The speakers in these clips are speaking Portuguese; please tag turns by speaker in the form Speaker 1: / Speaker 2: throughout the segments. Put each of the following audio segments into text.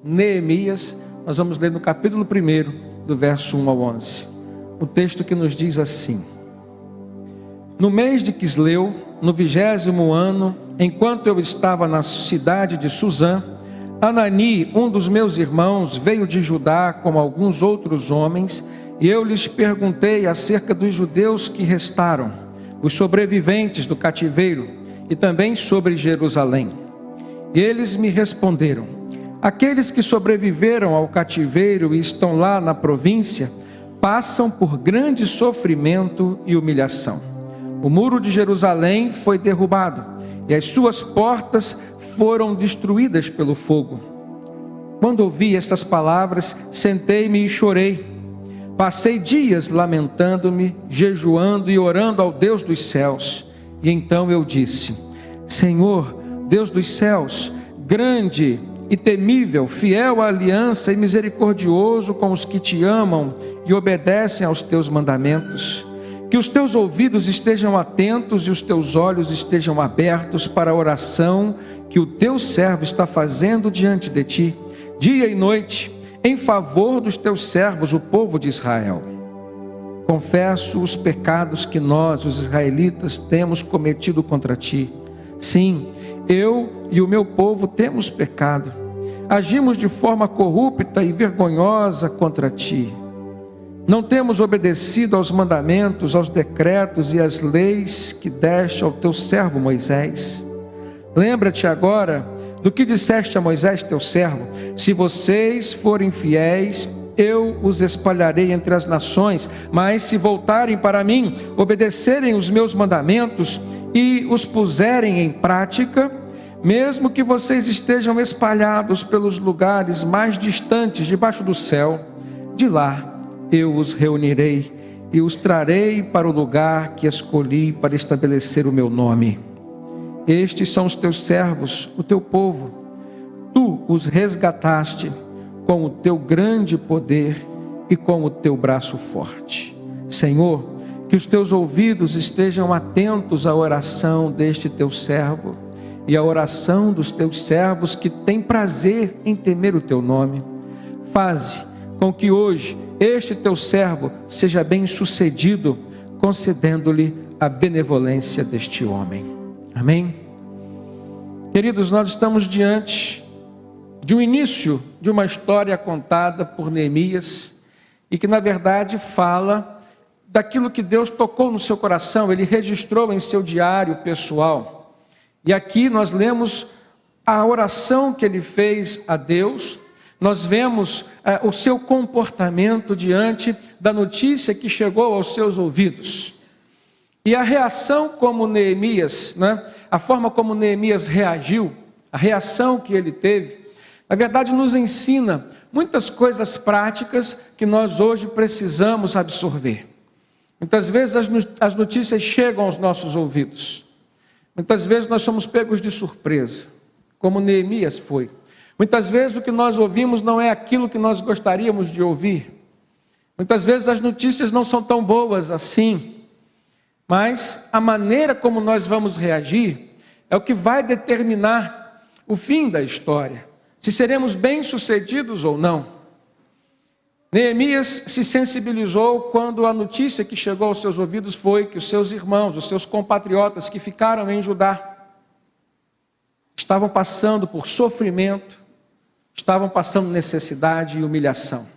Speaker 1: Neemias, nós vamos ler no capítulo 1, do verso 1 ao 11. O texto que nos diz assim: No mês de Quisleu, no 20º ano, enquanto eu estava na cidade de Suzã, Anani, um dos meus irmãos, veio de Judá com alguns outros homens, e eu lhes perguntei acerca dos judeus que restaram, os sobreviventes do cativeiro, e também sobre Jerusalém. E eles me responderam: aqueles que sobreviveram ao cativeiro e estão lá na província, passam por grande sofrimento e humilhação. O muro de Jerusalém foi derrubado, e as suas portas foram destruídas pelo fogo. Quando ouvi estas palavras, sentei-me e chorei. Passei dias lamentando-me, jejuando e orando ao Deus dos céus. E então eu disse: Senhor, Deus dos céus, grande e temível, fiel à aliança e misericordioso com os que te amam e obedecem aos teus mandamentos, que os teus ouvidos estejam atentos e os teus olhos estejam abertos para a oração que o teu servo está fazendo diante de ti, dia e noite, em favor dos teus servos, o povo de Israel. Confesso os pecados que nós, os israelitas, temos cometido contra ti. Sim, eu e o meu povo temos pecado. Agimos de forma corrupta e vergonhosa contra ti. Não temos obedecido aos mandamentos, aos decretos e às leis que deste ao teu servo Moisés. Lembra-te agora do que disseste a Moisés, teu servo: se vocês forem fiéis, eu os espalharei entre as nações, mas se voltarem para mim, obedecerem os meus mandamentos e os puserem em prática, mesmo que vocês estejam espalhados pelos lugares mais distantes debaixo do céu, de lá eu os reunirei e os trarei para o lugar que escolhi para estabelecer o meu nome. Estes são os teus servos, o teu povo. Tu os resgataste com o teu grande poder e com o teu braço forte. Senhor, que os teus ouvidos estejam atentos à oração deste teu servo e à oração dos teus servos que têm prazer em temer o teu nome. Faze com que hoje este teu servo seja bem sucedido, concedendo-lhe a benevolência deste homem. Amém? Queridos, nós estamos diante de um início de uma história contada por Neemias e que na verdade fala daquilo que Deus tocou no seu coração. Ele registrou em seu diário pessoal. E aqui nós lemos a oração que ele fez a Deus. Nós vemos o seu comportamento diante da notícia que chegou aos seus ouvidos. E a reação como Neemias, a forma como Neemias reagiu, a reação que ele teve, na verdade nos ensina muitas coisas práticas que nós hoje precisamos absorver. Muitas vezes as notícias chegam aos nossos ouvidos. Muitas vezes nós somos pegos de surpresa, como Neemias foi. Muitas vezes o que nós ouvimos não é aquilo que nós gostaríamos de ouvir. Muitas vezes as notícias não são tão boas assim. Mas a maneira como nós vamos reagir é o que vai determinar o fim da história. Se seremos bem-sucedidos ou não. Neemias se sensibilizou quando a notícia que chegou aos seus ouvidos foi que os seus irmãos, os seus compatriotas que ficaram em Judá, estavam passando por sofrimento, estavam passando necessidade e humilhação.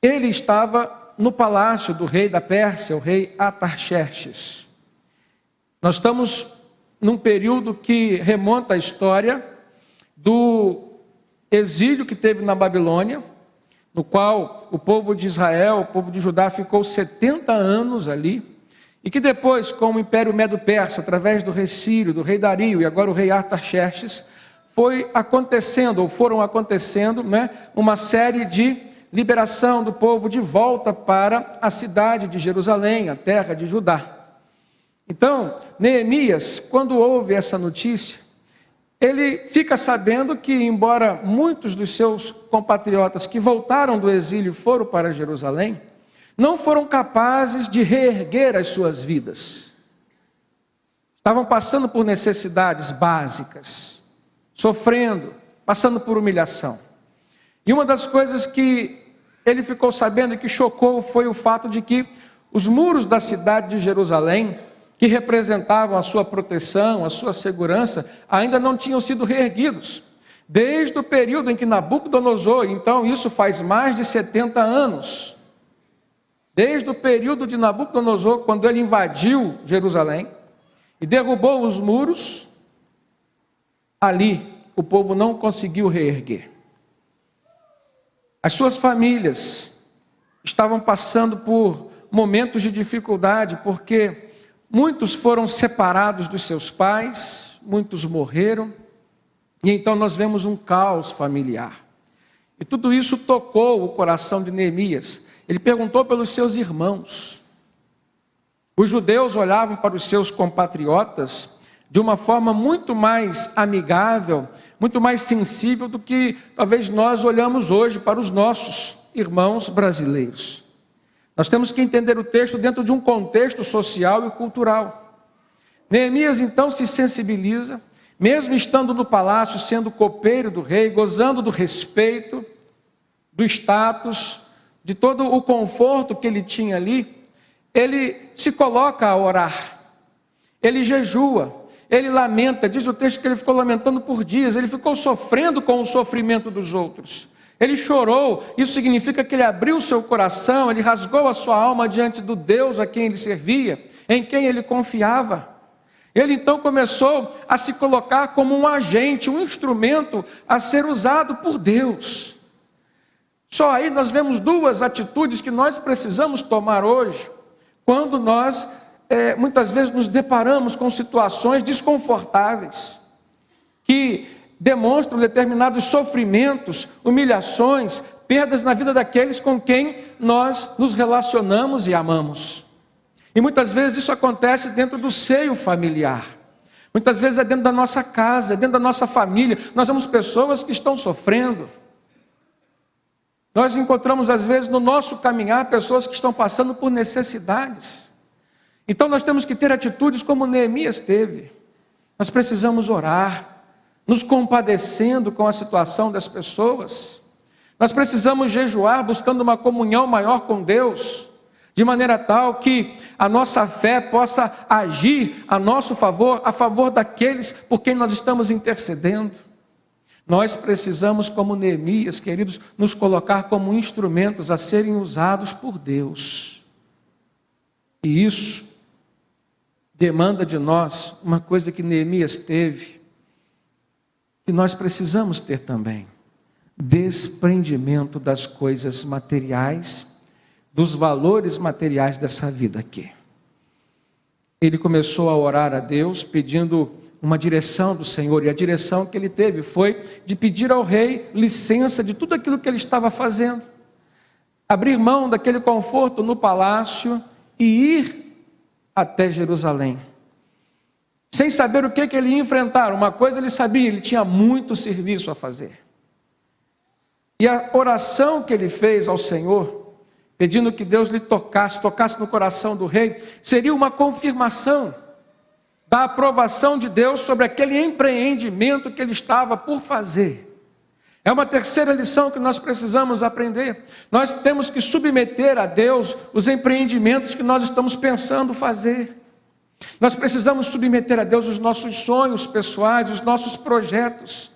Speaker 1: Ele estava no palácio do rei da Pérsia, o rei Artaxerxes. Nós estamos num período que remonta a história do exílio que teve na Babilônia, no qual o povo de Israel, o povo de Judá ficou 70 anos ali, e que depois, com o Império Medo-Persa, através do rei Sírio, do rei Dario e agora o rei Artaxerxes, foram acontecendo uma série de liberação do povo de volta para a cidade de Jerusalém, a terra de Judá. Então, Neemias, quando ouve essa notícia, ele fica sabendo que, embora muitos dos seus compatriotas que voltaram do exílio foram para Jerusalém, não foram capazes de reerguer as suas vidas. Estavam passando por necessidades básicas, sofrendo, passando por humilhação. E uma das coisas que ele ficou sabendo e que chocou foi o fato de que os muros da cidade de Jerusalém, que representavam a sua proteção, a sua segurança, ainda não tinham sido reerguidos. Desde o período em que Nabucodonosor, então isso faz mais de 70 anos, desde o período de Nabucodonosor, quando ele invadiu Jerusalém e derrubou os muros, ali o povo não conseguiu reerguer. As suas famílias estavam passando por momentos de dificuldade, porque muitos foram separados dos seus pais, muitos morreram, e então nós vemos um caos familiar. E tudo isso tocou o coração de Neemias. Ele perguntou pelos seus irmãos. Os judeus olhavam para os seus compatriotas de uma forma muito mais amigável, muito mais sensível do que talvez nós olhamos hoje para os nossos irmãos brasileiros. Nós temos que entender o texto dentro de um contexto social e cultural. Neemias então se sensibiliza, mesmo estando no palácio, sendo copeiro do rei, gozando do respeito, do status, de todo o conforto que ele tinha ali, ele se coloca a orar, ele jejua, ele lamenta, diz o texto que ele ficou lamentando por dias, ele ficou sofrendo com o sofrimento dos outros. Ele chorou, isso significa que ele abriu o seu coração, ele rasgou a sua alma diante do Deus a quem ele servia, em quem ele confiava. Ele então começou a se colocar como um agente, um instrumento a ser usado por Deus. Só aí nós vemos duas atitudes que nós precisamos tomar hoje, quando nós muitas vezes nos deparamos com situações desconfortáveis, que demonstram determinados sofrimentos, humilhações, perdas na vida daqueles com quem nós nos relacionamos e amamos. E muitas vezes isso acontece dentro do seio familiar. Muitas vezes é dentro da nossa casa, é dentro da nossa família. Nós vemos pessoas que estão sofrendo. Nós encontramos às vezes no nosso caminhar pessoas que estão passando por necessidades. Então nós temos que ter atitudes como Neemias teve. Nós precisamos orar, nos compadecendo com a situação das pessoas. Nós precisamos jejuar, buscando uma comunhão maior com Deus, de maneira tal que a nossa fé possa agir a nosso favor, a favor daqueles por quem nós estamos intercedendo. Nós precisamos, como Neemias, queridos, nos colocar como instrumentos a serem usados por Deus. E isso demanda de nós uma coisa que Neemias teve, que nós precisamos ter também: desprendimento das coisas materiais, dos valores materiais dessa vida aqui. Ele começou a orar a Deus, pedindo uma direção do Senhor, e a direção que ele teve foi de pedir ao rei licença de tudo aquilo que ele estava fazendo, abrir mão daquele conforto no palácio e ir até Jerusalém, sem saber o que ele ia enfrentar. Uma coisa ele sabia: ele tinha muito serviço a fazer. E a oração que ele fez ao Senhor, pedindo que Deus lhe tocasse no coração do rei, seria uma confirmação da aprovação de Deus sobre aquele empreendimento que ele estava por fazer. É uma terceira lição que nós precisamos aprender. Nós temos que submeter a Deus os empreendimentos que nós estamos pensando fazer. Nós precisamos submeter a Deus os nossos sonhos pessoais, os nossos projetos.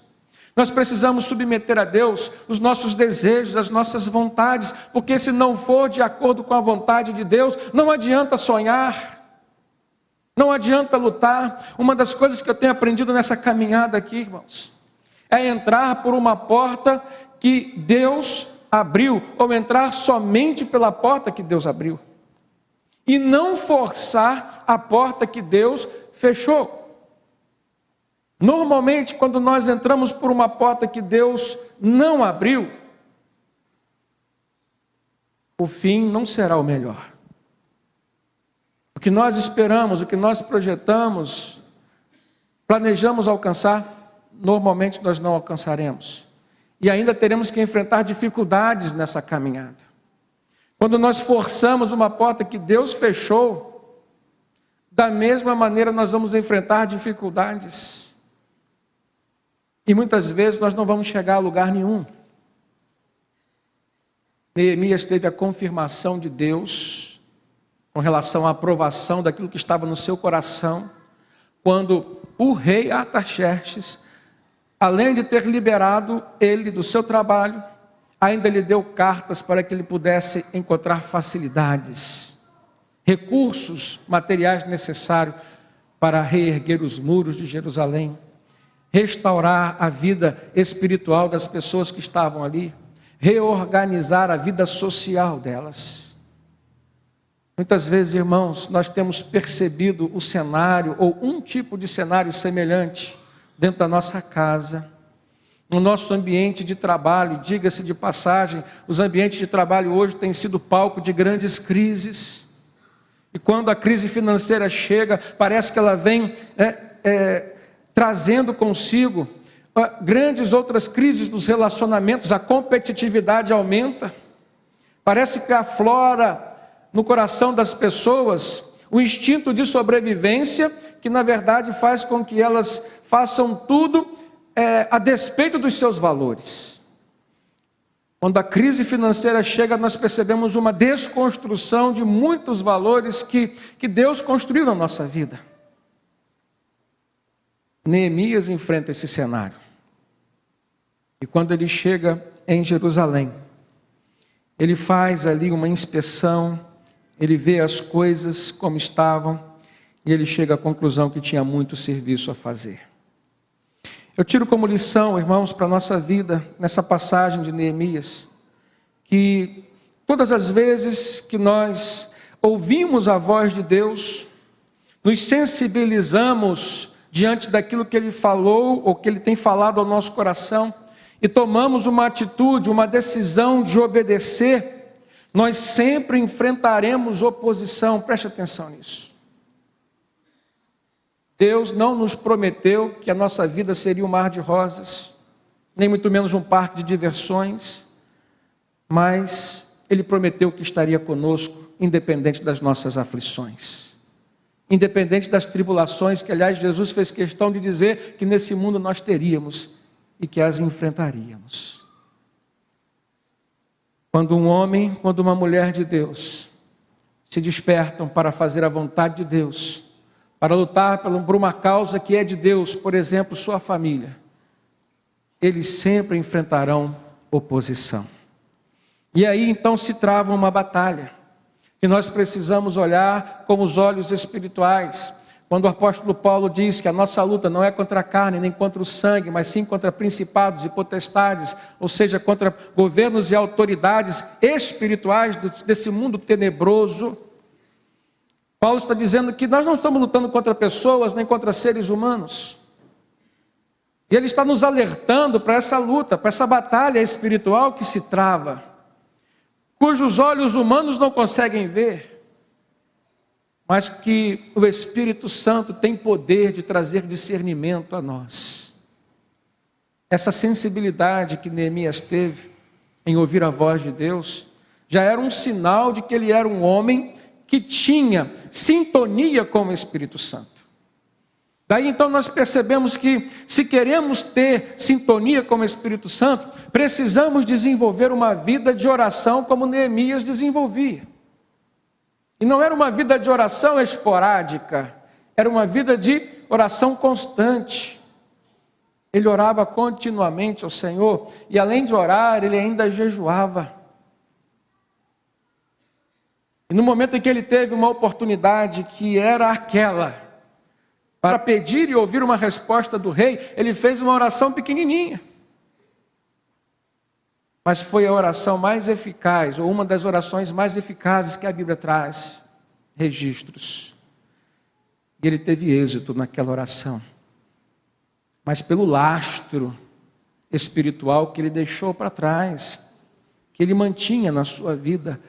Speaker 1: Nós precisamos submeter a Deus os nossos desejos, as nossas vontades, porque se não for de acordo com a vontade de Deus, não adianta sonhar, não adianta lutar. Uma das coisas que eu tenho aprendido nessa caminhada aqui, irmãos, é entrar por uma porta que Deus abriu, ou entrar somente pela porta que Deus abriu, e não forçar a porta que Deus fechou. Normalmente, quando nós entramos por uma porta que Deus não abriu, o fim não será o melhor. O que nós esperamos, o que nós projetamos, planejamos alcançar, normalmente nós não alcançaremos. E ainda teremos que enfrentar dificuldades nessa caminhada. Quando nós forçamos uma porta que Deus fechou, da mesma maneira nós vamos enfrentar dificuldades. E muitas vezes nós não vamos chegar a lugar nenhum. Neemias teve a confirmação de Deus com relação à aprovação daquilo que estava no seu coração, quando o rei Artaxerxes, além de ter liberado ele do seu trabalho, ainda lhe deu cartas para que ele pudesse encontrar facilidades, recursos materiais necessários para reerguer os muros de Jerusalém, restaurar a vida espiritual das pessoas que estavam ali, reorganizar a vida social delas. Muitas vezes, irmãos, nós temos percebido o cenário, ou um tipo de cenário semelhante, dentro da nossa casa, no nosso ambiente de trabalho. Diga-se de passagem, os ambientes de trabalho hoje têm sido palco de grandes crises, e quando a crise financeira chega, parece que ela vem trazendo consigo grandes outras crises dos relacionamentos, a competitividade aumenta, parece que aflora no coração das pessoas o instinto de sobrevivência, que na verdade faz com que elas façam tudo a despeito dos seus valores. Quando a crise financeira chega, nós percebemos uma desconstrução de muitos valores que Deus construiu na nossa vida. Neemias enfrenta esse cenário. E quando ele chega em Jerusalém, ele faz ali uma inspeção, ele vê as coisas como estavam, e ele chega à conclusão que tinha muito serviço a fazer. Eu tiro como lição, irmãos, para a nossa vida, nessa passagem de Neemias, que todas as vezes que nós ouvimos a voz de Deus, nos sensibilizamos diante daquilo que Ele falou, ou que Ele tem falado ao nosso coração, e tomamos uma atitude, uma decisão de obedecer, nós sempre enfrentaremos oposição. Preste atenção nisso. Deus não nos prometeu que a nossa vida seria um mar de rosas, nem muito menos um parque de diversões, mas Ele prometeu que estaria conosco, independente das nossas aflições, independente das tribulações, que aliás Jesus fez questão de dizer que nesse mundo nós teríamos e que as enfrentaríamos. Quando um homem, quando uma mulher de Deus se despertam para fazer a vontade de Deus, para lutar por uma causa que é de Deus, por exemplo, sua família, eles sempre enfrentarão oposição. E aí então se trava uma batalha, que nós precisamos olhar com os olhos espirituais. Quando o apóstolo Paulo diz que a nossa luta não é contra a carne, nem contra o sangue, mas sim contra principados e potestades, ou seja, contra governos e autoridades espirituais desse mundo tenebroso, Paulo está dizendo que nós não estamos lutando contra pessoas, nem contra seres humanos. E ele está nos alertando para essa luta, para essa batalha espiritual que se trava, cujos olhos humanos não conseguem ver, mas que o Espírito Santo tem poder de trazer discernimento a nós. Essa sensibilidade que Neemias teve em ouvir a voz de Deus, já era um sinal de que ele era um homem que tinha sintonia com o Espírito Santo. Daí então nós percebemos que, se queremos ter sintonia com o Espírito Santo, precisamos desenvolver uma vida de oração como Neemias desenvolvia. E não era uma vida de oração esporádica, era uma vida de oração constante. Ele orava continuamente ao Senhor, e além de orar, ele ainda jejuava. E no momento em que ele teve uma oportunidade que era aquela, para pedir e ouvir uma resposta do rei, ele fez uma oração pequenininha. Mas foi a oração mais eficaz, ou uma das orações mais eficazes que a Bíblia traz registros. E ele teve êxito naquela oração. Mas pelo lastro espiritual que ele deixou para trás, que ele mantinha na sua vida,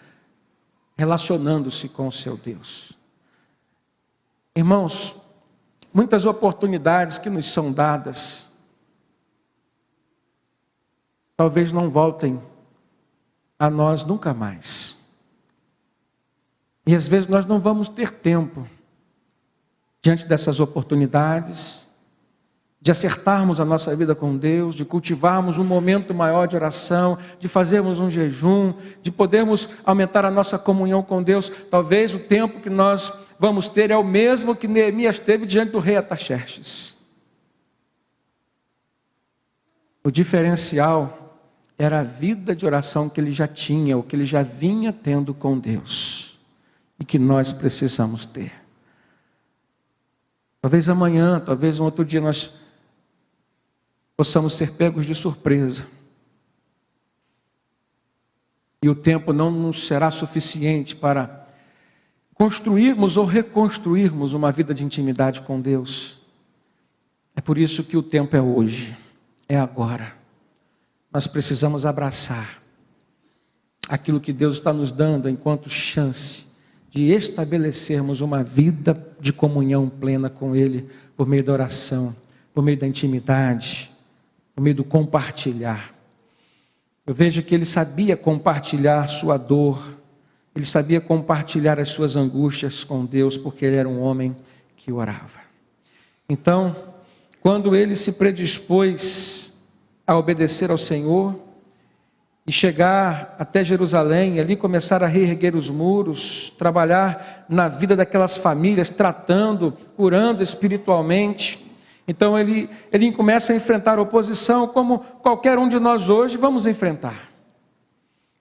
Speaker 1: relacionando-se com o seu Deus. Irmãos, muitas oportunidades que nos são dadas, talvez não voltem a nós nunca mais. E às vezes nós não vamos ter tempo, diante dessas oportunidades, de acertarmos a nossa vida com Deus, de cultivarmos um momento maior de oração, de fazermos um jejum, de podermos aumentar a nossa comunhão com Deus. Talvez o tempo que nós vamos ter é o mesmo que Neemias teve diante do rei Artaxerxes. O diferencial era a vida de oração que ele já tinha, o que ele já vinha tendo com Deus, e que nós precisamos ter. Talvez amanhã, talvez um outro dia nós possamos ser pegos de surpresa. E o tempo não nos será suficiente para construirmos ou reconstruirmos uma vida de intimidade com Deus. É por isso que o tempo é hoje, é agora. Nós precisamos abraçar aquilo que Deus está nos dando enquanto chance de estabelecermos uma vida de comunhão plena com Ele, por meio da oração, por meio da intimidade, por meio do compartilhar. Eu vejo que ele sabia compartilhar sua dor, ele sabia compartilhar as suas angústias com Deus, porque ele era um homem que orava. Então, quando ele se predispôs a obedecer ao Senhor, e chegar até Jerusalém, ali começar a reerguer os muros, trabalhar na vida daquelas famílias, tratando, curando espiritualmente. Então ele começa a enfrentar oposição, como qualquer um de nós hoje vamos enfrentar.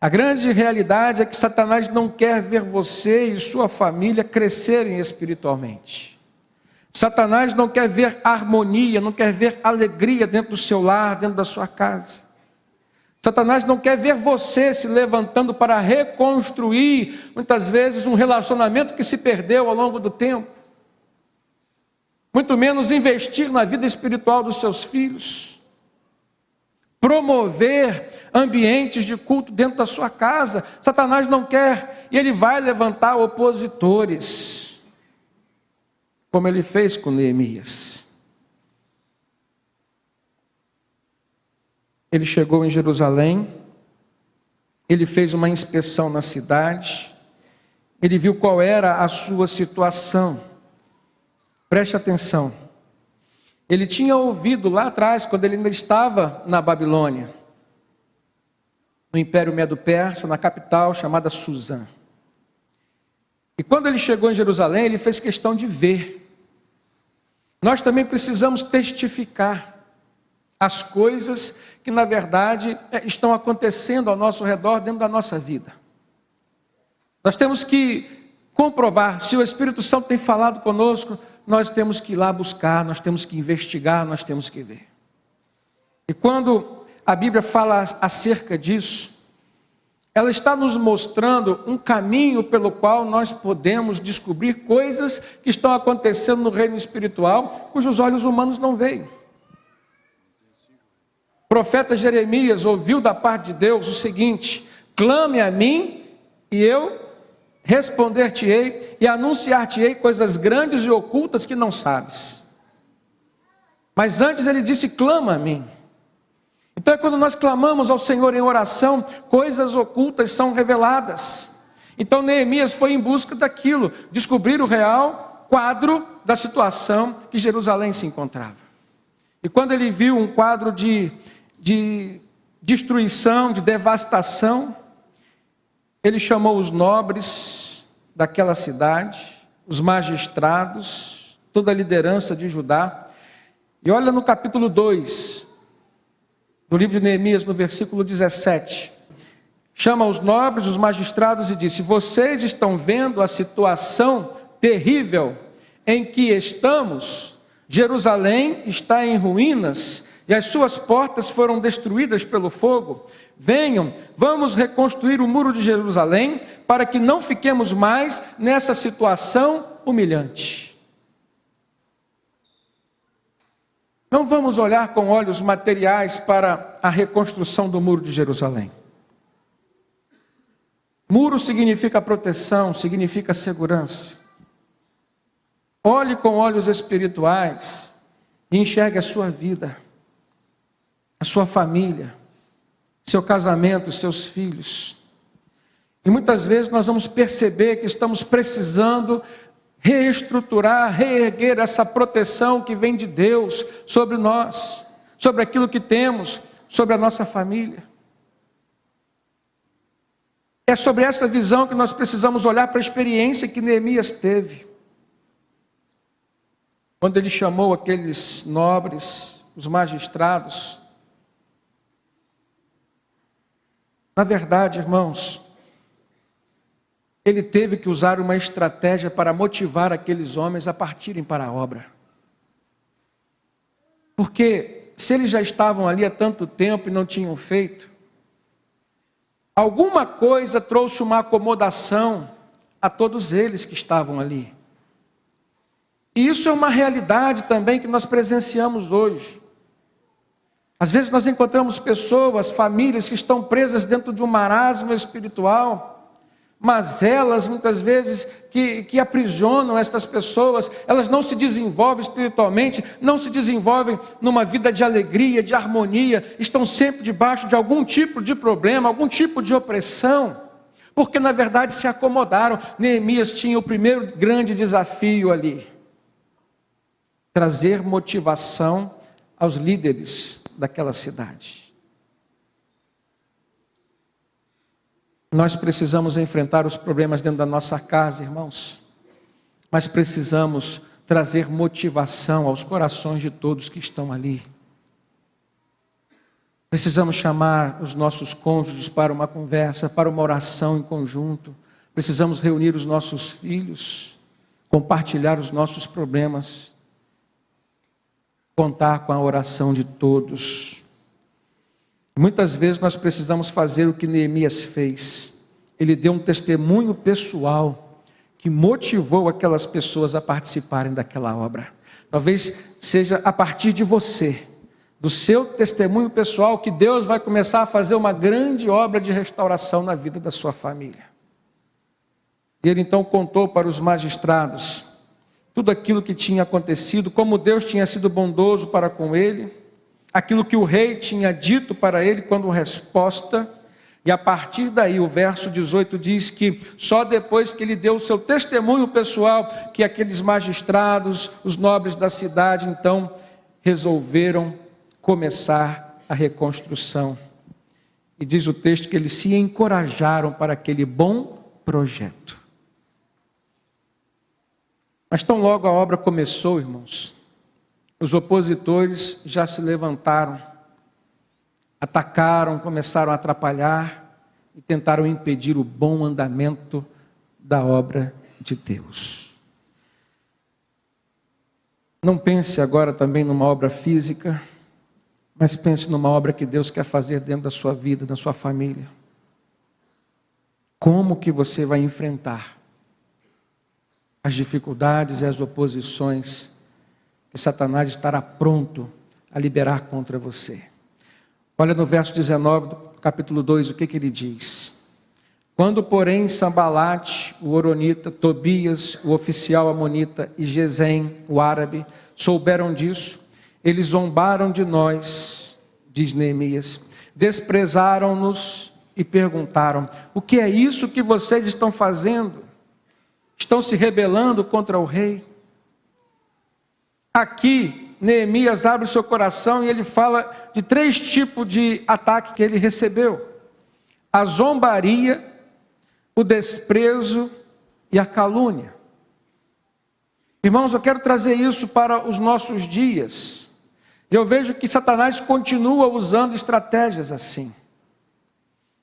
Speaker 1: A grande realidade é que Satanás não quer ver você e sua família crescerem espiritualmente. Satanás não quer ver harmonia, não quer ver alegria dentro do seu lar, dentro da sua casa. Satanás não quer ver você se levantando para reconstruir, muitas vezes, um relacionamento que se perdeu ao longo do tempo. Muito menos investir na vida espiritual dos seus filhos. Promover ambientes de culto dentro da sua casa. Satanás não quer, e ele vai levantar opositores, como ele fez com Neemias. Ele chegou em Jerusalém, ele fez uma inspeção na cidade, ele viu qual era a sua situação. Preste atenção. Ele tinha ouvido lá atrás, quando ele ainda estava na Babilônia, no Império Medo-Persa, na capital chamada Suzã. E quando ele chegou em Jerusalém, ele fez questão de ver. Nós também precisamos testificar as coisas que na verdade estão acontecendo ao nosso redor, dentro da nossa vida. Nós temos que comprovar se o Espírito Santo tem falado conosco. Nós temos que ir lá buscar, nós temos que investigar, nós temos que ver. E quando a Bíblia fala acerca disso, ela está nos mostrando um caminho pelo qual nós podemos descobrir coisas que estão acontecendo no reino espiritual, cujos olhos humanos não veem. O profeta Jeremias ouviu da parte de Deus o seguinte: clame a mim e eu responder-te-ei e anunciar-te-ei coisas grandes e ocultas que não sabes. Mas antes ele disse: clama a mim. Então, quando nós clamamos ao Senhor em oração, coisas ocultas são reveladas. Então Neemias foi em busca daquilo, descobrir o real quadro da situação que Jerusalém se encontrava. E quando ele viu um quadro de destruição, de devastação, ele chamou os nobres daquela cidade, os magistrados, toda a liderança de Judá. E olha no capítulo 2, do livro de Neemias, no versículo 17. Chama os nobres, os magistrados e disse: vocês estão vendo a situação terrível em que estamos? Jerusalém está em ruínas e as suas portas foram destruídas pelo fogo. Venham, vamos reconstruir o muro de Jerusalém, para que não fiquemos mais nessa situação humilhante. Não vamos olhar com olhos materiais para a reconstrução do muro de Jerusalém. Muro significa proteção, significa segurança. Olhe com olhos espirituais e enxergue a sua vida, a sua família, seu casamento, seus filhos. E muitas vezes nós vamos perceber que estamos precisando reestruturar, reerguer essa proteção que vem de Deus sobre nós, sobre aquilo que temos, sobre a nossa família. É sobre essa visão que nós precisamos olhar para a experiência que Neemias teve. Quando ele chamou aqueles nobres, os magistrados. Na verdade, irmãos, ele teve que usar uma estratégia para motivar aqueles homens a partirem para a obra. Porque se eles já estavam ali há tanto tempo e não tinham feito, alguma coisa trouxe uma acomodação a todos eles que estavam ali. E isso é uma realidade também que nós presenciamos hoje. Às vezes nós encontramos pessoas, famílias que estão presas dentro de um marasmo espiritual, mas elas muitas vezes que aprisionam estas pessoas, elas não se desenvolvem espiritualmente, não se desenvolvem numa vida de alegria, de harmonia, estão sempre debaixo de algum tipo de problema, algum tipo de opressão, porque na verdade se acomodaram. Neemias tinha o primeiro grande desafio ali: trazer motivação aos líderes daquela cidade. Nós precisamos enfrentar os problemas dentro da nossa casa, irmãos, mas precisamos trazer motivação aos corações de todos que estão ali. Precisamos chamar os nossos cônjuges para uma conversa, para uma oração em conjunto. Precisamos reunir os nossos filhos, compartilhar os nossos problemas, contar com a oração de todos. Muitas vezes nós precisamos fazer o que Neemias fez. Ele deu um testemunho pessoal que motivou aquelas pessoas a participarem daquela obra. Talvez seja a partir de você, do seu testemunho pessoal, que Deus vai começar a fazer uma grande obra de restauração na vida da sua família. E ele então contou para os magistrados tudo aquilo que tinha acontecido, como Deus tinha sido bondoso para com ele, aquilo que o rei tinha dito para ele quando resposta. E a partir daí o verso 18 diz que só depois que ele deu o seu testemunho pessoal, que aqueles magistrados, os nobres da cidade, então resolveram começar a reconstrução. E diz o texto que eles se encorajaram para aquele bom projeto. Mas tão logo a obra começou, irmãos, os opositores já se levantaram, atacaram, começaram a atrapalhar e tentaram impedir o bom andamento da obra de Deus. Não pense agora também numa obra física, mas pense numa obra que Deus quer fazer dentro da sua vida, da sua família. Como que você vai enfrentar as dificuldades e as oposições que Satanás estará pronto a liberar contra você? Olha no verso 19 do capítulo 2, o que ele diz: quando, porém, Sambalate, o horonita, Tobias, o oficial amonita, e Gesem, o árabe, souberam disso, eles zombaram de nós, diz Neemias, desprezaram-nos e perguntaram: o que é isso que vocês estão fazendo? Estão se rebelando contra o rei? Aqui, Neemias abre o seu coração e ele fala de 3 tipos de ataque que ele recebeu: a zombaria, o desprezo e a calúnia. Irmãos, eu quero trazer isso para os nossos dias. Eu vejo que Satanás continua usando estratégias assim.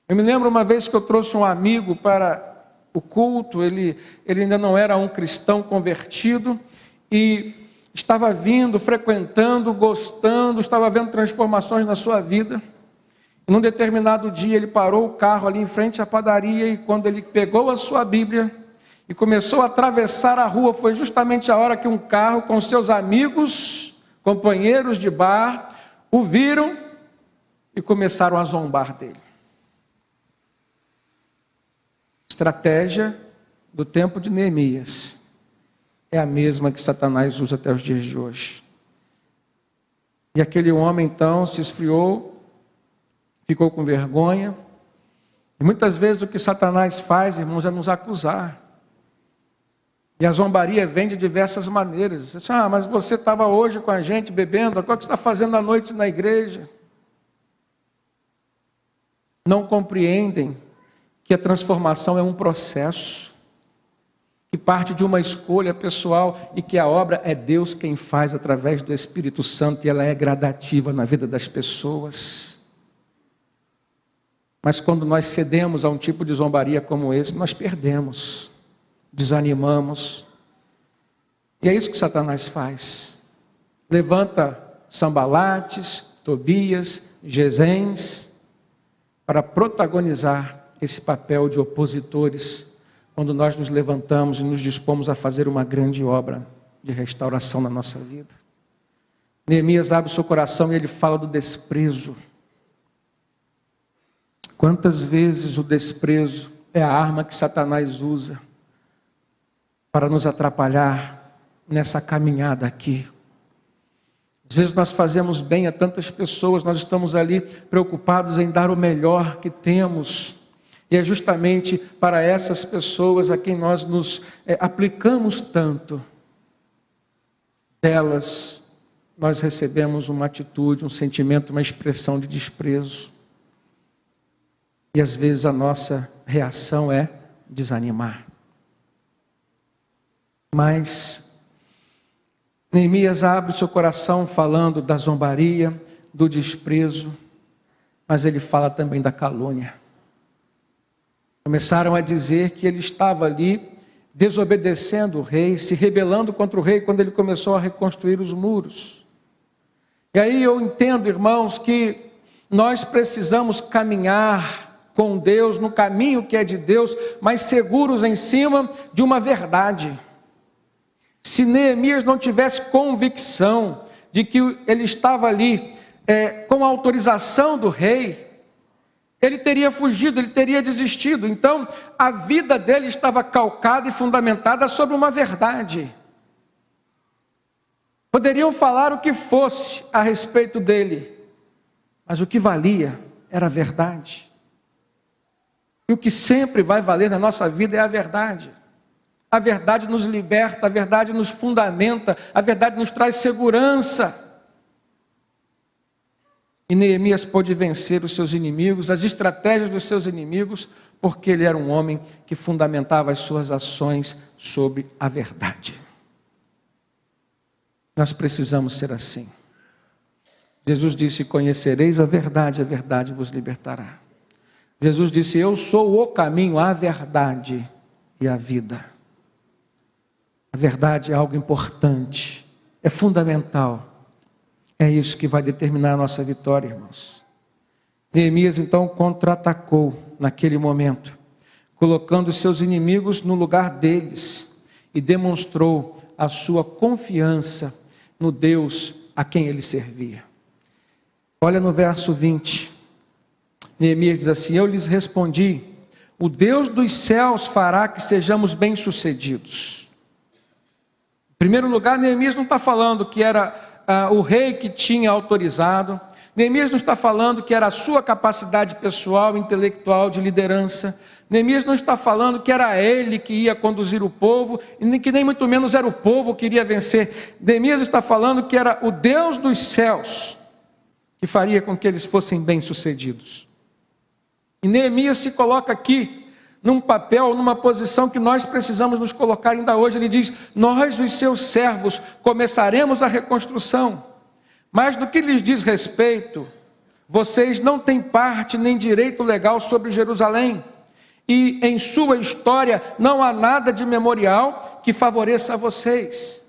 Speaker 1: Eu me lembro uma vez que eu trouxe um amigo para o culto, ele ainda não era um cristão convertido, e estava vindo, frequentando, gostando, estava vendo transformações na sua vida. E num determinado dia ele parou o carro ali em frente à padaria, e quando ele pegou a sua Bíblia e começou a atravessar a rua, foi justamente a hora que um carro com seus amigos, companheiros de bar, o viram e começaram a zombar dele. Estratégia do tempo de Neemias é a mesma que Satanás usa até os dias de hoje. E aquele homem então se esfriou, ficou com vergonha. E muitas vezes o que Satanás faz, irmãos, é nos acusar. E a zombaria vem de diversas maneiras. Você diz, mas você estava hoje com a gente bebendo, agora o que você está fazendo à noite na igreja? Não compreendem que a transformação é um processo, que parte de uma escolha pessoal e que a obra é Deus quem faz através do Espírito Santo e ela é gradativa na vida das pessoas. Mas quando nós cedemos a um tipo de zombaria como esse, nós perdemos, desanimamos. E é isso que Satanás faz. Levanta Sambalates, Tobias, Gesens, para protagonizar esse papel de opositores, quando nós nos levantamos e nos dispomos a fazer uma grande obra de restauração na nossa vida. Neemias abre o seu coração e ele fala do desprezo. Quantas vezes o desprezo é a arma que Satanás usa para nos atrapalhar nessa caminhada aqui. Às vezes nós fazemos bem a tantas pessoas, nós estamos ali preocupados em dar o melhor que temos. E é justamente para essas pessoas a quem nós nos aplicamos tanto. Delas, nós recebemos uma atitude, um sentimento, uma expressão de desprezo. E às vezes a nossa reação é desanimar. Mas Neemias abre o seu coração falando da zombaria, do desprezo, mas ele fala também da calúnia. Começaram a dizer que ele estava ali desobedecendo o rei, se rebelando contra o rei quando ele começou a reconstruir os muros. E aí eu entendo, irmãos, que nós precisamos caminhar com Deus, no caminho que é de Deus, mas seguros em cima de uma verdade. Se Neemias não tivesse convicção de que ele estava ali com a autorização do rei, ele teria fugido, ele teria desistido. Então, a vida dele estava calcada e fundamentada sobre uma verdade. Poderiam falar o que fosse a respeito dele, mas o que valia era a verdade. E o que sempre vai valer na nossa vida é a verdade. A verdade nos liberta, a verdade nos fundamenta, a verdade nos traz segurança. E Neemias pôde vencer os seus inimigos, as estratégias dos seus inimigos, porque ele era um homem que fundamentava as suas ações sobre a verdade. Nós precisamos ser assim. Jesus disse, conhecereis a verdade vos libertará. Jesus disse, eu sou o caminho, a verdade e a vida. A verdade é algo importante, é fundamental. É isso que vai determinar a nossa vitória, irmãos. Neemias então contra-atacou naquele momento, colocando os seus inimigos no lugar deles e demonstrou a sua confiança no Deus a quem ele servia. Olha no verso 20, Neemias diz assim, eu lhes respondi, o Deus dos céus fará que sejamos bem-sucedidos. Em primeiro lugar, Neemias não está falando que era o rei que tinha autorizado. Neemias não está falando que era a sua capacidade pessoal, intelectual, de liderança. Neemias não está falando que era ele que ia conduzir o povo, e que nem muito menos era o povo que iria vencer. Neemias está falando que era o Deus dos céus que faria com que eles fossem bem-sucedidos. E Neemias se coloca aqui num papel, numa posição que nós precisamos nos colocar ainda hoje. Ele diz, nós os seus servos começaremos a reconstrução, mas no que lhes diz respeito, vocês não têm parte nem direito legal sobre Jerusalém, e em sua história não há nada de memorial que favoreça a vocês.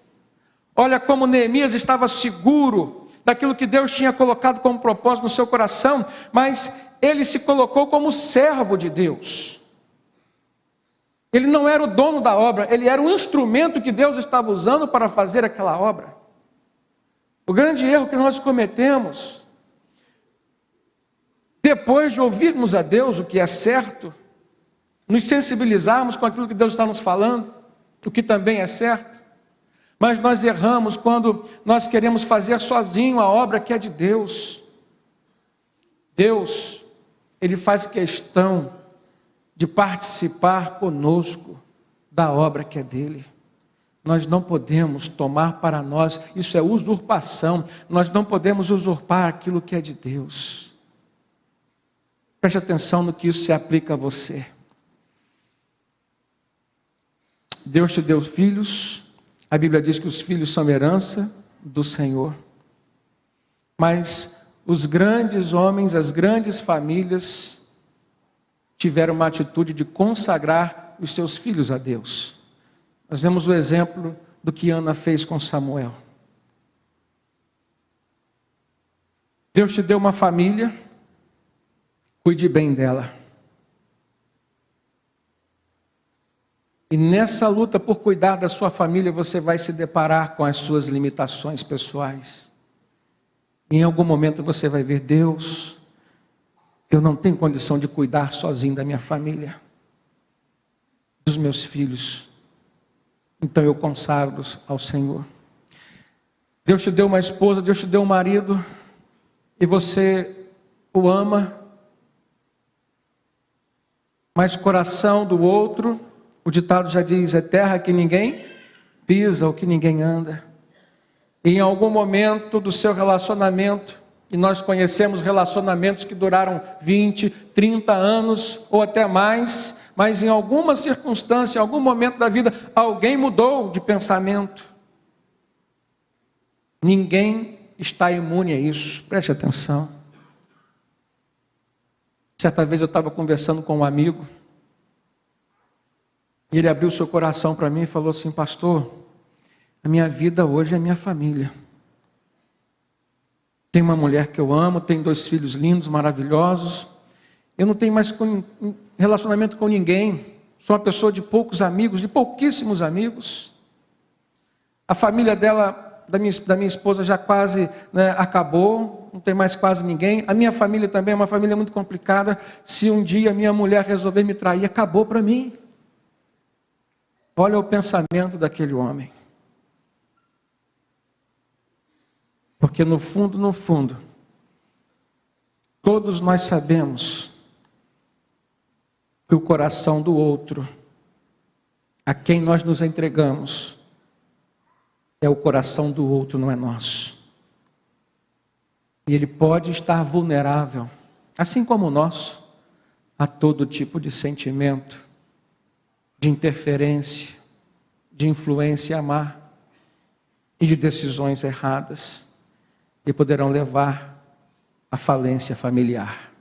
Speaker 1: Olha como Neemias estava seguro daquilo que Deus tinha colocado como propósito no seu coração, mas ele se colocou como servo de Deus. Ele não era o dono da obra, ele era o instrumento que Deus estava usando para fazer aquela obra. O grande erro que nós cometemos, depois de ouvirmos a Deus o que é certo, nos sensibilizarmos com aquilo que Deus está nos falando, o que também é certo, mas nós erramos quando nós queremos fazer sozinho a obra que é de Deus. Deus, Ele faz questão de participar conosco da obra que é dele. Nós não podemos tomar para nós, isso é usurpação. Nós não podemos usurpar aquilo que é de Deus. Preste atenção no que isso se aplica a você. Deus te deu filhos, a Bíblia diz que os filhos são herança do Senhor. Mas os grandes homens, as grandes famílias, tiveram uma atitude de consagrar os seus filhos a Deus. Nós vemos o exemplo do que Ana fez com Samuel. Deus te deu uma família, cuide bem dela. E nessa luta por cuidar da sua família, você vai se deparar com as suas limitações pessoais. Em algum momento você vai ver: Deus, eu não tenho condição de cuidar sozinho da minha família, dos meus filhos. Então eu consagro-os ao Senhor. Deus te deu uma esposa, Deus te deu um marido, e você o ama, mas o coração do outro, o ditado já diz, é terra que ninguém pisa, ou que ninguém anda. E em algum momento do seu relacionamento, e nós conhecemos relacionamentos que duraram 20, 30 anos ou até mais, mas em alguma circunstância, em algum momento da vida, alguém mudou de pensamento. Ninguém está imune a isso, preste atenção. Certa vez eu estava conversando com um amigo, e ele abriu seu coração para mim e falou assim: pastor, a minha vida hoje é a minha família. Tenho uma mulher que eu amo, tenho 2 filhos lindos, maravilhosos. Eu não tenho mais relacionamento com ninguém. Sou uma pessoa de poucos amigos, de pouquíssimos amigos. A família dela, da minha esposa, já quase acabou. Não tem mais quase ninguém. A minha família também é uma família muito complicada. Se um dia minha mulher resolver me trair, acabou para mim. Olha o pensamento daquele homem. Porque no fundo, todos nós sabemos que o coração do outro, a quem nós nos entregamos, é o coração do outro, não é nosso. E ele pode estar vulnerável, assim como o nosso, a todo tipo de sentimento, de interferência, de influência má e de decisões erradas, que poderão levar à falência familiar.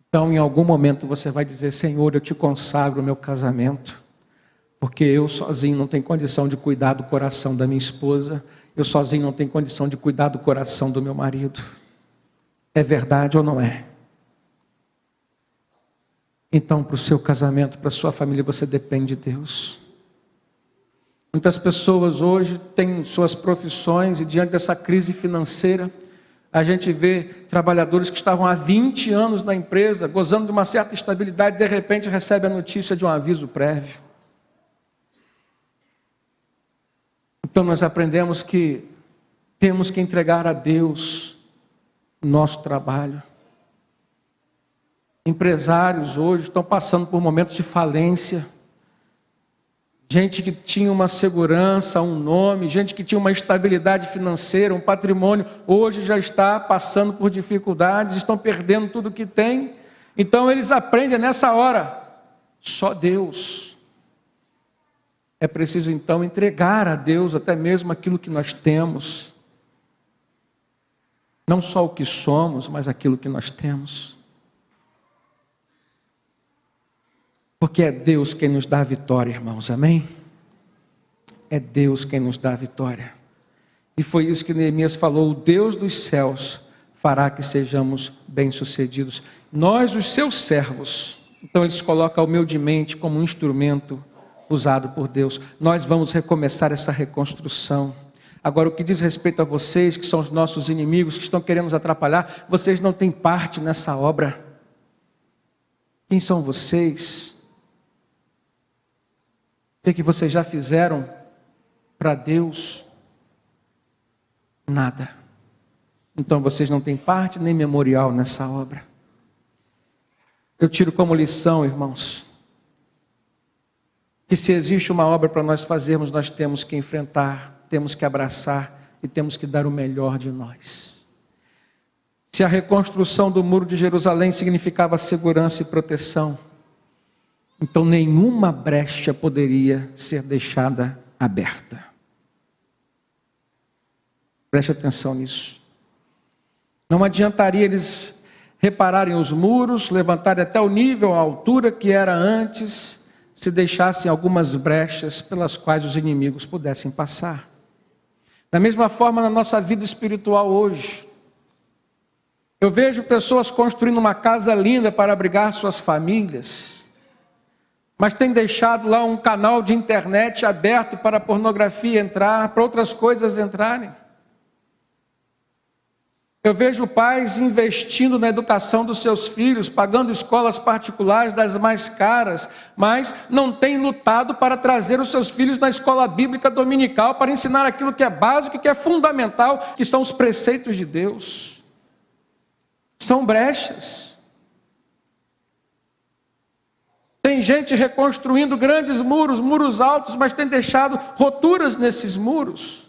Speaker 1: Então, em algum momento você vai dizer: Senhor, eu te consagro o meu casamento, porque eu sozinho não tenho condição de cuidar do coração da minha esposa, eu sozinho não tenho condição de cuidar do coração do meu marido. É verdade ou não é? Então, para o seu casamento, para a sua família, você depende de Deus. Muitas pessoas hoje têm suas profissões, e diante dessa crise financeira, a gente vê trabalhadores que estavam há 20 anos na empresa, gozando de uma certa estabilidade, de repente recebem a notícia de um aviso prévio. Então nós aprendemos que temos que entregar a Deus o nosso trabalho. Empresários hoje estão passando por momentos de falência. Gente que tinha uma segurança, um nome, gente que tinha uma estabilidade financeira, um patrimônio, hoje já está passando por dificuldades, estão perdendo tudo que tem. Então eles aprendem nessa hora, só Deus. É preciso então entregar a Deus até mesmo aquilo que nós temos. Não só o que somos, mas aquilo que nós temos. Porque é Deus quem nos dá a vitória, irmãos, amém? É Deus quem nos dá a vitória. E foi isso que Neemias falou: o Deus dos céus fará que sejamos bem-sucedidos. Nós, os seus servos. Então ele se coloca humildemente como um instrumento usado por Deus. Nós vamos recomeçar essa reconstrução. Agora, o que diz respeito a vocês, que são os nossos inimigos, que estão querendo nos atrapalhar, vocês não têm parte nessa obra. Quem são vocês? O que vocês já fizeram para Deus? Nada. Então vocês não têm parte nem memorial nessa obra. Eu tiro como lição, irmãos, que se existe uma obra para nós fazermos, nós temos que enfrentar, temos que abraçar e temos que dar o melhor de nós. Se a reconstrução do muro de Jerusalém significava segurança e proteção, então nenhuma brecha poderia ser deixada aberta. Preste atenção nisso. Não adiantaria eles repararem os muros, levantarem até o nível, a altura que era antes, se deixassem algumas brechas pelas quais os inimigos pudessem passar. Da mesma forma na nossa vida espiritual hoje. Eu vejo pessoas construindo uma casa linda para abrigar suas famílias, mas tem deixado lá um canal de internet aberto para a pornografia entrar, para outras coisas entrarem. Eu vejo pais investindo na educação dos seus filhos, pagando escolas particulares das mais caras, mas não têm lutado para trazer os seus filhos na escola bíblica dominical, para ensinar aquilo que é básico e que é fundamental, que são os preceitos de Deus. São brechas. Tem gente reconstruindo grandes muros, muros altos, mas tem deixado roturas nesses muros.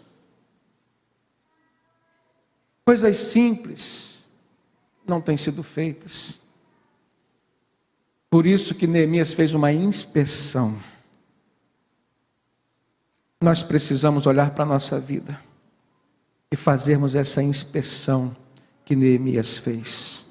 Speaker 1: Coisas simples não têm sido feitas. Por isso que Neemias fez uma inspeção. Nós precisamos olhar para a nossa vida e fazermos essa inspeção que Neemias fez.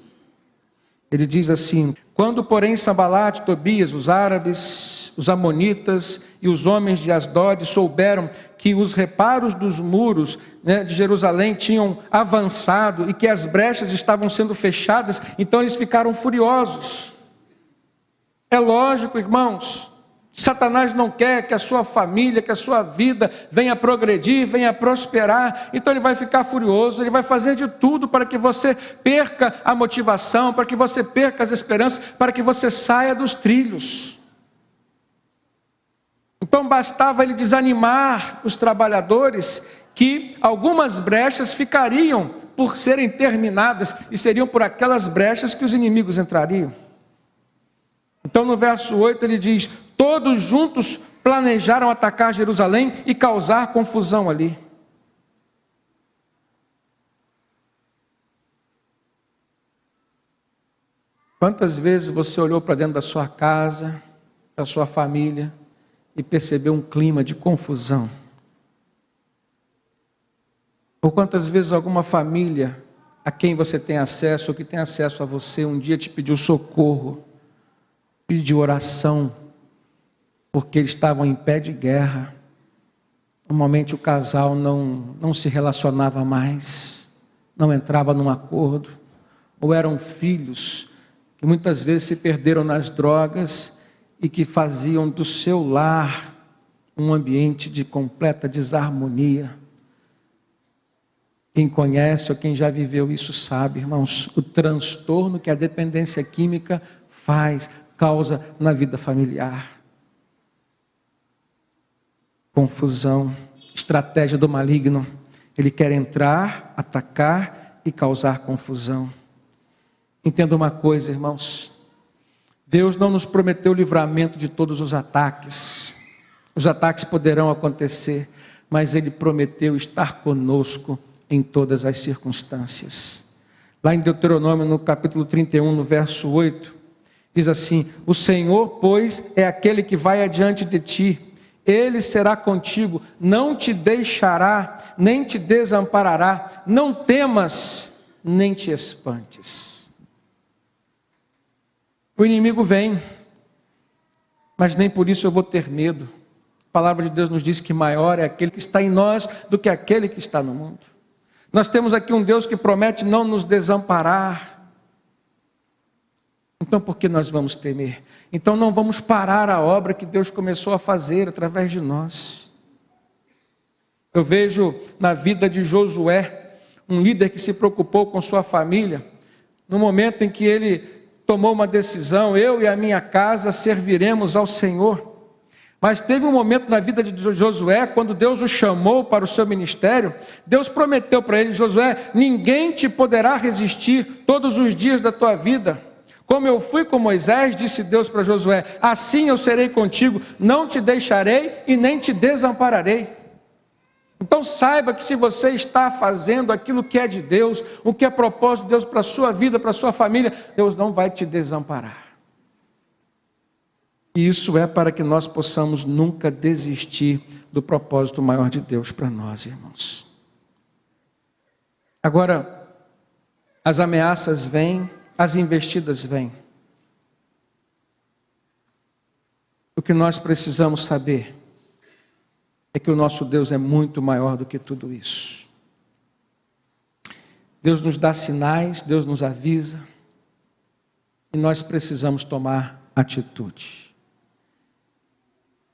Speaker 1: Ele diz assim: quando porém Sanbalate, Tobias, os árabes, os amonitas e os homens de Asdod souberam que os reparos dos muros de Jerusalém tinham avançado e que as brechas estavam sendo fechadas, então eles ficaram furiosos. É lógico, irmãos, Satanás não quer que a sua família, que a sua vida venha progredir, venha prosperar, então ele vai ficar furioso, ele vai fazer de tudo para que você perca a motivação, para que você perca as esperanças, para que você saia dos trilhos. Então bastava ele desanimar os trabalhadores, que algumas brechas ficariam por serem terminadas, e seriam por aquelas brechas que os inimigos entrariam. Então no verso 8 ele diz: todos juntos planejaram atacar Jerusalém e causar confusão ali. Quantas vezes você olhou para dentro da sua casa, da sua família, e percebeu um clima de confusão? Ou quantas vezes alguma família a quem você tem acesso, ou que tem acesso a você, um dia te pediu socorro, pediu oração, porque eles estavam em pé de guerra. Normalmente o casal não se relacionava mais, não entrava num acordo, ou eram filhos que muitas vezes se perderam nas drogas e que faziam do seu lar um ambiente de completa desarmonia. Quem conhece ou quem já viveu isso sabe, irmãos, o transtorno que a dependência química causa na vida familiar. Confusão, estratégia do maligno. Ele quer entrar, atacar e causar confusão. Entenda uma coisa, irmãos. Deus não nos prometeu o livramento de todos os ataques. Os ataques poderão acontecer, mas Ele prometeu estar conosco em todas as circunstâncias. Lá em Deuteronômio, no capítulo 31, no verso 8, diz assim: o Senhor, pois, é aquele que vai adiante de ti. Ele será contigo, não te deixará, nem te desamparará. Não temas, nem te espantes. O inimigo vem, mas nem por isso eu vou ter medo. A palavra de Deus nos diz que maior é aquele que está em nós do que aquele que está no mundo. Nós temos aqui um Deus que promete não nos desamparar. Então por que nós vamos temer? Então não vamos parar a obra que Deus começou a fazer através de nós. Eu vejo na vida de Josué, um líder que se preocupou com sua família, no momento em que ele tomou uma decisão: eu e a minha casa serviremos ao Senhor. Mas teve um momento na vida de Josué, quando Deus o chamou para o seu ministério, Deus prometeu para ele: Josué, ninguém te poderá resistir todos os dias da tua vida. Como eu fui com Moisés, disse Deus para Josué, assim eu serei contigo, não te deixarei e nem te desampararei. Então saiba que se você está fazendo aquilo que é de Deus, o que é propósito de Deus para a sua vida, para a sua família, Deus não vai te desamparar. E isso é para que nós possamos nunca desistir do propósito maior de Deus para nós, irmãos. Agora, as ameaças vêm, as investidas vêm. O que nós precisamos saber é que o nosso Deus é muito maior do que tudo isso. Deus nos dá sinais, Deus nos avisa, e nós precisamos tomar atitude.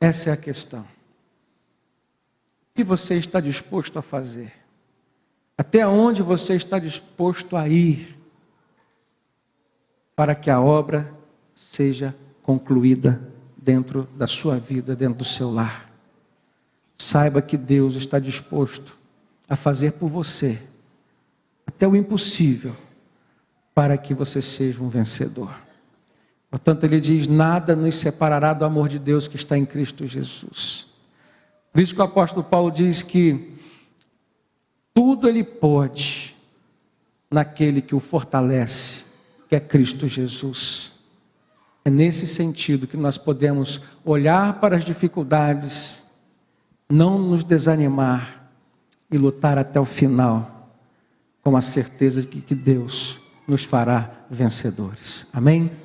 Speaker 1: Essa é a questão. O que você está disposto a fazer? Até onde você está disposto a ir para que a obra seja concluída dentro da sua vida, dentro do seu lar? Saiba que Deus está disposto a fazer por você até o impossível para que você seja um vencedor. Portanto, ele diz, nada nos separará do amor de Deus que está em Cristo Jesus. Por isso que o apóstolo Paulo diz que tudo ele pode naquele que o fortalece, que é Cristo Jesus. É nesse sentido que nós podemos olhar para as dificuldades, não nos desanimar e lutar até o final, com a certeza de que Deus nos fará vencedores. Amém?